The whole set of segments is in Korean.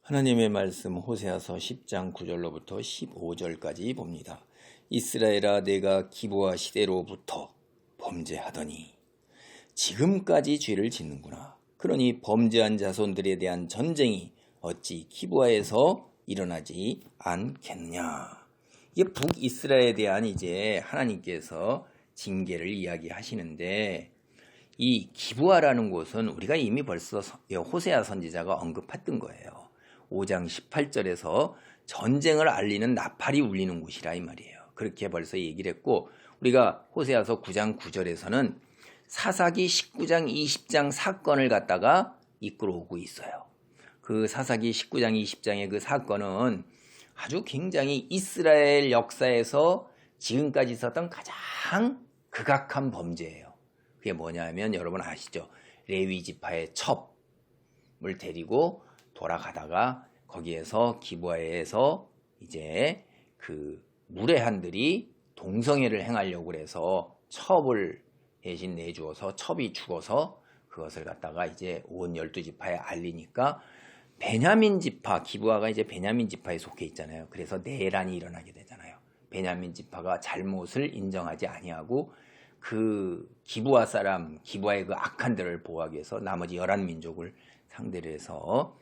하나님의 말씀 호세아서 10장 9절로부터 15절까지 봅니다. 이스라엘아, 내가 기브아 시대로부터 범죄하더니 지금까지 죄를 짓는구나. 그러니 범죄한 자손들에 대한 전쟁이 어찌 기브아에서 일어나지 않겠느냐. 이게 북이스라엘에 대한 이제 하나님께서 징계를 이야기하시는데, 이 기브아라는 곳은 우리가 이미 벌써 호세아 선지자가 언급했던 거예요. 5장 18절에서 전쟁을 알리는 나팔이 울리는 곳이라 이 말이에요. 그렇게 벌써 얘기를 했고, 우리가 호세아서 9장 9절에서는 사사기 19장 20장 사건을 갖다가 이끌어오고 있어요. 그 사사기 19장 20장의 그 사건은 아주 굉장히 이스라엘 역사에서 지금까지 있었던 가장 극악한 범죄예요. 그게 뭐냐면 여러분 아시죠? 레위 지파의 첩을 데리고 돌아가다가 거기에서 기브아에서 이제 그 무례한들이 동성애를 행하려고 그래서 첩을 대신 내주어서 첩이 죽어서 그것을 갖다가 이제 온 12지파에 알리니까 베냐민 지파, 기브아가 이제 베냐민 지파에 속해 있잖아요. 그래서 내란이 일어나게 되잖아요. 베냐민 지파가 잘못을 인정하지 아니하고 그 기브아 사람, 기브아의 그 악한들을 보호하기 위해서 나머지 11민족을 상대로 해서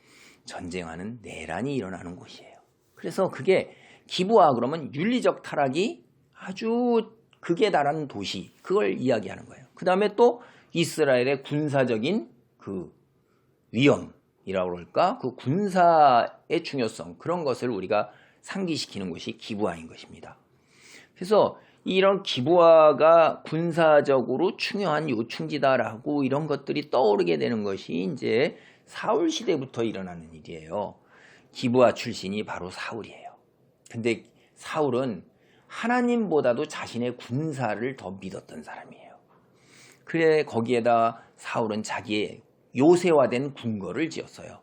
전쟁하는 내란이 일어나는 곳이에요. 그래서 그게 기브아 그러면 윤리적 타락이 아주 극에 달하는 도시, 그걸 이야기하는 거예요. 그 다음에 또 이스라엘의 군사적인 그 위험이라고 그럴까? 그 군사의 중요성, 그런 것을 우리가 상기시키는 곳이 기브아인 것입니다. 그래서 이런 기브아가 군사적으로 중요한 요충지다라고 이런 것들이 떠오르게 되는 것이 이제 사울 시대부터 일어나는 일이에요. 기브아 출신이 바로 사울이에요. 근데 사울은 하나님보다도 자신의 군사를 더 믿었던 사람이에요. 그래 거기에다 사울은 자기의 요새화된 궁궐을 지었어요.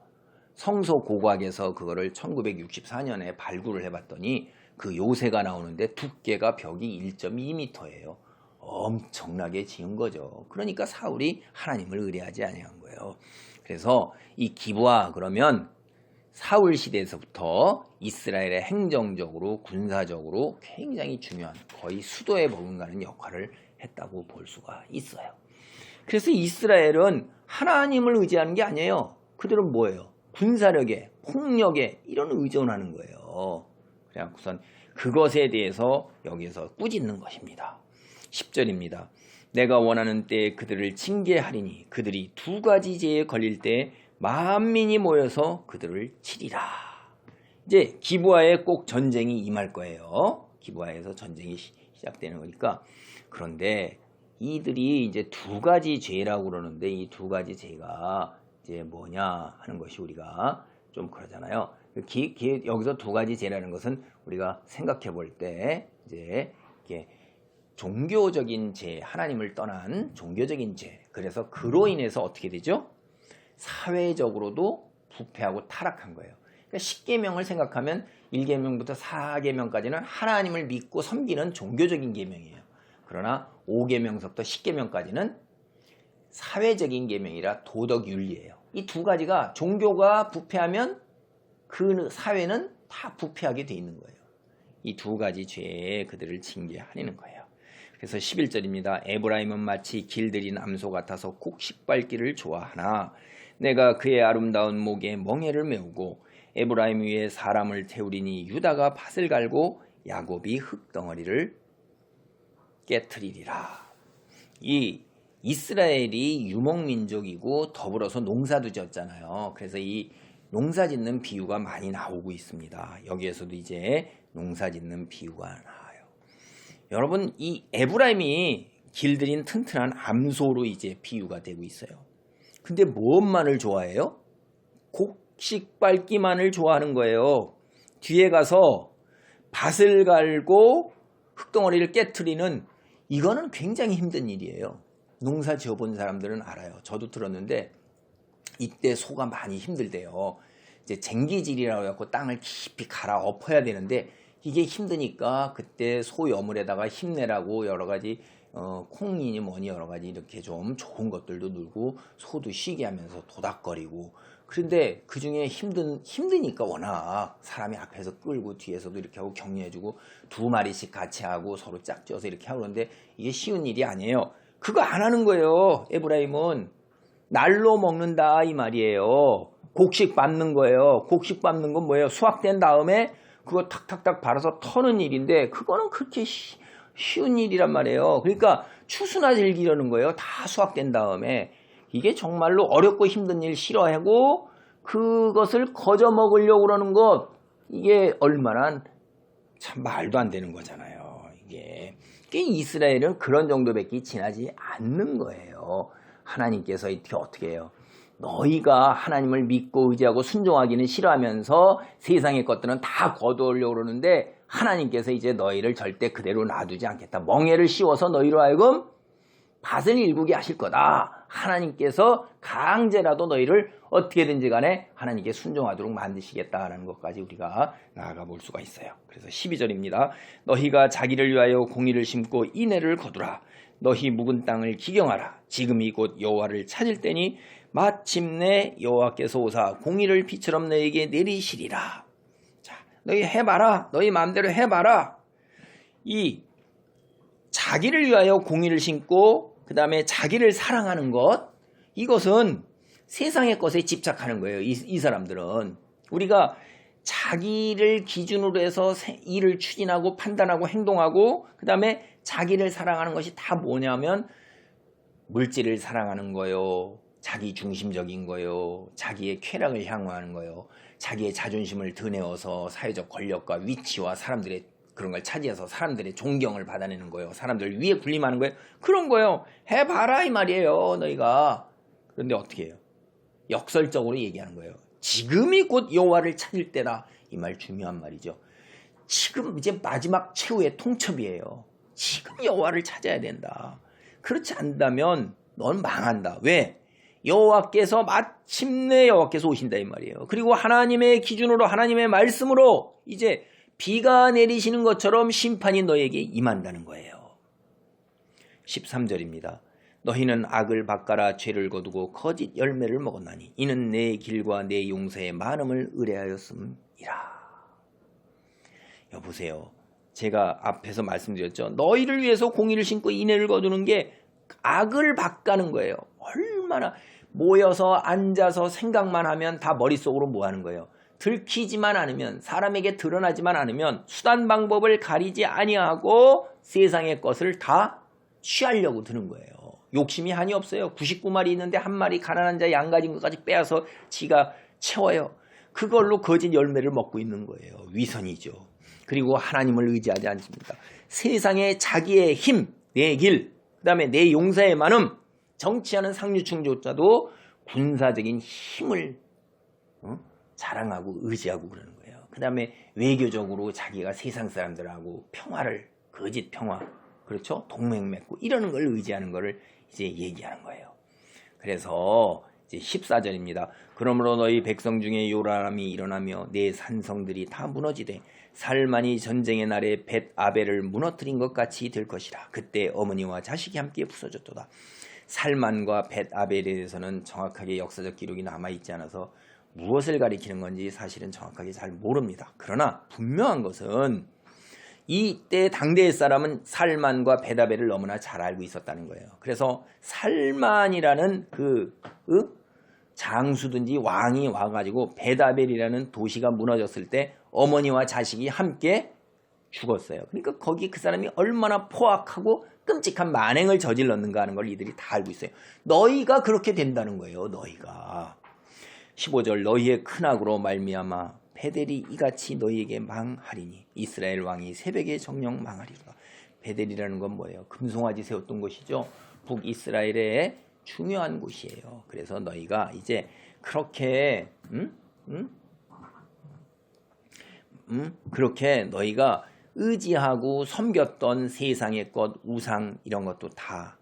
성소 고각에서 그거를 1964년에 발굴을 해봤더니 그 요새가 나오는데 두께가 벽이 1.2m예요. 엄청나게 지은 거죠. 그러니까 사울이 하나님을 의뢰하지 아니한 거예요. 그래서 이 기브아 그러면 사울 시대에서부터 이스라엘의 행정적으로 군사적으로 굉장히 중요한 거의 수도에 버금가는 역할을 했다고 볼 수가 있어요. 그래서 이스라엘은 하나님을 의지하는 게 아니에요. 그들은 뭐예요? 군사력에, 폭력에 이런 의존하는 거예요. 그래갖고선 그것에 대해서 여기에서 꾸짖는 것입니다. 10절입니다. 내가 원하는 때에 그들을 징계하리니 그들이 두 가지 죄에 걸릴 때 만민이 모여서 그들을 치리라. 이제 기브아에 꼭 전쟁이 임할 거예요. 기브아에서 전쟁이 시작되는 거니까. 그런데 이들이 이제 두 가지 죄라고 그러는데 이 두 가지 죄가 이제 뭐냐 하는 것이 우리가 좀 그러잖아요. 여기서 두 가지 죄라는 것은 우리가 생각해 볼 때 이제 이게 종교적인 죄, 하나님을 떠난 종교적인 죄. 그래서 그로 인해서 어떻게 되죠? 사회적으로도 부패하고 타락한 거예요. 그러니까 10계명을 생각하면 1계명부터 4계명까지는 하나님을 믿고 섬기는 종교적인 계명이에요. 그러나 5계명서부터 10계명까지는 사회적인 계명이라 도덕윤리예요. 이 두 가지가 종교가 부패하면 그 사회는 다 부패하게 돼 있는 거예요. 이 두 가지 죄에 그들을 징계하려는 거예요. 그래서 11절입니다. 에브라임은 마치 길들인 암소 같아서 곡식 밟기를 좋아하나 내가 그의 아름다운 목에 멍에를 메우고 에브라임 위에 사람을 태우리니 유다가 밭을 갈고 야곱이 흙덩어리를 깨트리리라. 이 이스라엘이 유목민족이고 더불어서 농사도 지었잖아요. 그래서 이 농사짓는 비유가 많이 나오고 있습니다. 여기에서도 이제 농사짓는 비유가 나와요. 여러분 이 에브라임이 길들인 튼튼한 암소로 이제 비유가 되고 있어요. 근데 무엇만을 좋아해요? 곡식 밟기만을 좋아하는 거예요. 뒤에 가서 밭을 갈고 흙덩어리를 깨트리는 이거는 굉장히 힘든 일이에요. 농사 지어본 사람들은 알아요. 저도 들었는데 이때 소가 많이 힘들대요. 이제 쟁기질이라고 해갖고 땅을 깊이 갈아 엎어야 되는데 이게 힘드니까 그때 소 여물에다가 힘내라고 여러 가지 콩이니 뭐니 여러 가지 이렇게 좀 좋은 것들도 누르고 소도 쉬게 하면서 도닥거리고. 그런데 그 중에 힘드니까 워낙 사람이 앞에서 끌고 뒤에서도 이렇게 하고 격려해주고 두 마리씩 같이 하고 서로 짝지어서 이렇게 하고 그러는데 이게 쉬운 일이 아니에요. 그거 안 하는 거예요. 에브라임은 날로 먹는다 이 말이에요. 곡식 밟는 거예요. 곡식 밟는 건 뭐예요? 수확된 다음에 그거 탁탁탁 발아서 터는 일인데 그거는 그렇게 쉬운 일이란 말이에요. 그러니까 추수나 즐기려는 거예요. 다 수확된 다음에. 이게 정말로 어렵고 힘든 일 싫어하고 그것을 거저 먹으려고 그러는 것, 이게 얼마나 참 말도 안 되는 거잖아요. 이게 이스라엘은 그런 정도밖에 지나지 않는 거예요. 하나님께서 어떻게 해요? 너희가 하나님을 믿고 의지하고 순종하기는 싫어하면서 세상의 것들은 다 거두려고 그러는데 하나님께서 이제 너희를 절대 그대로 놔두지 않겠다. 멍에를 씌워서 너희로 하여금 밭을 일구게 하실 거다. 하나님께서 강제라도 너희를 어떻게든지 간에 하나님께 순종하도록 만드시겠다라는 것까지 우리가 나아가 볼 수가 있어요. 그래서 12절입니다. 너희가 자기를 위하여 공의를 심고 인애를 거두라. 너희 묵은 땅을 기경하라. 지금이 곧 여호와를 찾을 때니 마침내 여호와께서 오사 공의를 비처럼 너희에게 내리시리라. 자, 너희 해봐라. 너희 마음대로 해봐라. 이 자기를 위하여 공의를 심고 그 다음에 자기를 사랑하는 것, 이것은 세상의 것에 집착하는 거예요. 이 사람들은. 우리가 자기를 기준으로 해서 일을 추진하고 판단하고 행동하고 그 다음에 자기를 사랑하는 것이 다 뭐냐면 물질을 사랑하는 거요, 자기 중심적인 거요, 자기의 쾌락을 향유하는 거요, 자기의 자존심을 드내어서 사회적 권력과 위치와 사람들의 그런 걸 차지해서 사람들의 존경을 받아내는 거예요. 사람들 위에 군림하는 거예요. 그런 거예요. 해봐라 이 말이에요. 너희가. 그런데 어떻게 해요? 역설적으로 얘기하는 거예요. 지금이 곧 여호와를 찾을 때다. 이 말 중요한 말이죠. 지금 이제 마지막 최후의 통첩이에요. 지금 여호와를 찾아야 된다. 그렇지 않다면 넌 망한다. 왜? 여호와께서 마침내 여호와께서 오신다 이 말이에요. 그리고 하나님의 기준으로 하나님의 말씀으로 이제 비가 내리시는 것처럼 심판이 너에게 임한다는 거예요. 13절입니다. 너희는 악을 바꿔라 죄를 거두고 거짓 열매를 먹었나니 이는 내 길과 내 용서의 많음을 의뢰하였음이라. 여보세요. 제가 앞에서 말씀드렸죠. 너희를 위해서 공의를 심고 인애를 거두는 게 악을 바꾸는 거예요. 얼마나 모여서 앉아서 생각만 하면 다 머릿속으로 뭐 하는 거예요? 들키지만 않으면, 사람에게 드러나지만 않으면 수단 방법을 가리지 아니하고 세상의 것을 다 취하려고 드는 거예요. 욕심이 한이 없어요. 99마리 있는데 한 마리 가난한 자 양 가진 것까지 빼앗아 지가 채워요. 그걸로 거짓 열매를 먹고 있는 거예요. 위선이죠. 그리고 하나님을 의지하지 않습니다. 세상에 자기의 힘, 내 길, 그 다음에 내 용사의 많음, 정치하는 상류층조차도 군사적인 힘을 자랑하고 의지하고 그러는 거예요. 그 다음에 외교적으로 자기가 세상 사람들하고 평화를, 거짓 평화, 그렇죠? 동맹 맺고 이러는 걸 의지하는 거를 이제 얘기하는 거예요. 그래서 이제 14절입니다. 그러므로 너희 백성 중에 요란함이 일어나며 내 산성들이 다 무너지되 살만이 전쟁의 날에 벳 아벨을 무너뜨린 것 같이 될 것이라. 그때 어머니와 자식이 함께 부서졌도다. 살만과 벳 아벨에 대해서는 정확하게 역사적 기록이 남아있지 않아서 무엇을 가리키는 건지 사실은 정확하게 잘 모릅니다. 그러나 분명한 것은 이때 당대의 사람은 살만과 벳아벨을 너무나 잘 알고 있었다는 거예요. 그래서 살만이라는 장수든지 왕이 와가지고 벳아벨이라는 도시가 무너졌을 때 어머니와 자식이 함께 죽었어요. 그러니까 거기 그 사람이 얼마나 포악하고 끔찍한 만행을 저질렀는가 하는 걸 이들이 다 알고 있어요. 너희가 그렇게 된다는 거예요. 너희가. 15절 너희의 큰 악으로 말미암아 베델이 이같이 너희에게 망하리니 이스라엘 왕이 새벽에 정령 망하리라. 베델이라는 건 뭐예요? 금송아지 세웠던 곳이죠. 북이스라엘의 중요한 곳이에요. 그래서 너희가 이제 그렇게 그렇게 너희가 의지하고 섬겼던 세상의 것, 우상 이런 것도 다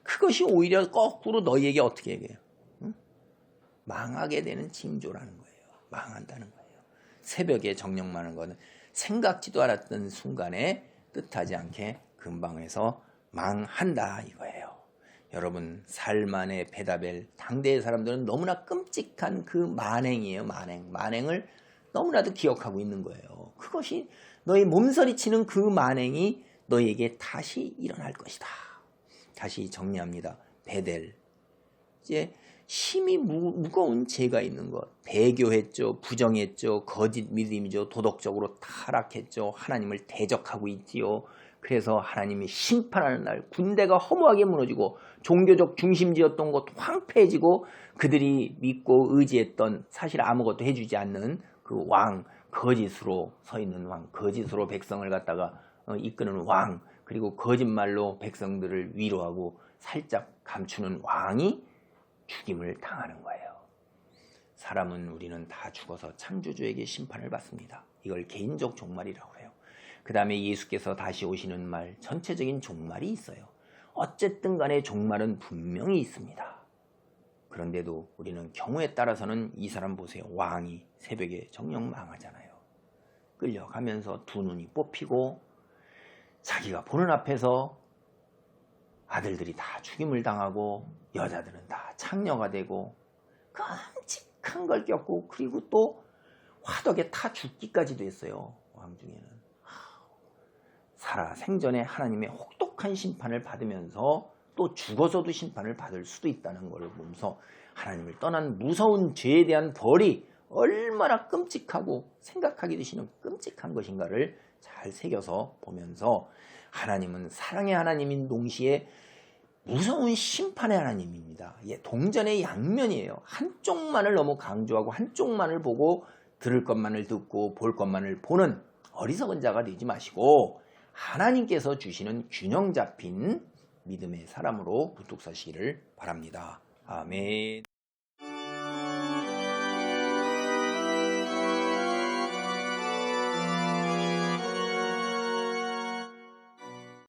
그것이 오히려 거꾸로 너희에게 어떻게 얘기해요? 망하게 되는 징조라는 거예요. 망한다는 거예요. 새벽에 정령만한 거는 생각지도 않았던 순간에 뜻하지 않게 근방에서 망한다 이거예요. 여러분, 살만의 베다벨 당대의 사람들은 너무나 끔찍한 그 만행이에요. 만행을 너무나도 기억하고 있는 거예요. 그것이 너희 몸서리치는 그 만행이 너희에게 다시 일어날 것이다. 다시 정리합니다. 베델, 이제 심히 무거운 죄가 있는 것, 배교했죠, 부정했죠, 거짓 믿음이죠, 도덕적으로 타락했죠, 하나님을 대적하고 있지요. 그래서 하나님이 심판하는 날 군대가 허무하게 무너지고 종교적 중심지였던 것 황폐해지고 그들이 믿고 의지했던 사실 아무것도 해주지 않는 그 왕, 거짓으로 서 있는 왕, 거짓으로 백성을 갖다가 이끄는 왕, 그리고 거짓말로 백성들을 위로하고 살짝 감추는 왕이 죽임을 당하는 거예요. 사람은 우리는 다 죽어서 창조주에게 심판을 받습니다. 이걸 개인적 종말이라고 해요. 그 다음에 예수께서 다시 오시는 말, 전체적인 종말이 있어요. 어쨌든 간에 종말은 분명히 있습니다. 그런데도 우리는 경우에 따라서는 이 사람 보세요. 왕이 새벽에 정령 망하잖아요. 끌려가면서 두 눈이 뽑히고 자기가 보는 앞에서 아들들이 다 죽임을 당하고 여자들은 다 창녀가 되고 끔찍한 걸 겪고 그리고 또 화덕에 타 죽기까지도 했어요. 왕 중에는. 살아 생전에 하나님의 혹독한 심판을 받으면서 또 죽어서도 심판을 받을 수도 있다는 것을 보면서 하나님을 떠난 무서운 죄에 대한 벌이 얼마나 끔찍하고 생각하기도 싫은 끔찍한 것인가를 잘 새겨서 보면서 하나님은 사랑의 하나님인 동시에 무서운 심판의 하나님입니다. 동전의 양면이에요. 한쪽만을 너무 강조하고 한쪽만을 보고 들을 것만을 듣고 볼 것만을 보는 어리석은 자가 되지 마시고 하나님께서 주시는 균형 잡힌 믿음의 사람으로 부뚝 서시기를 바랍니다. 아멘.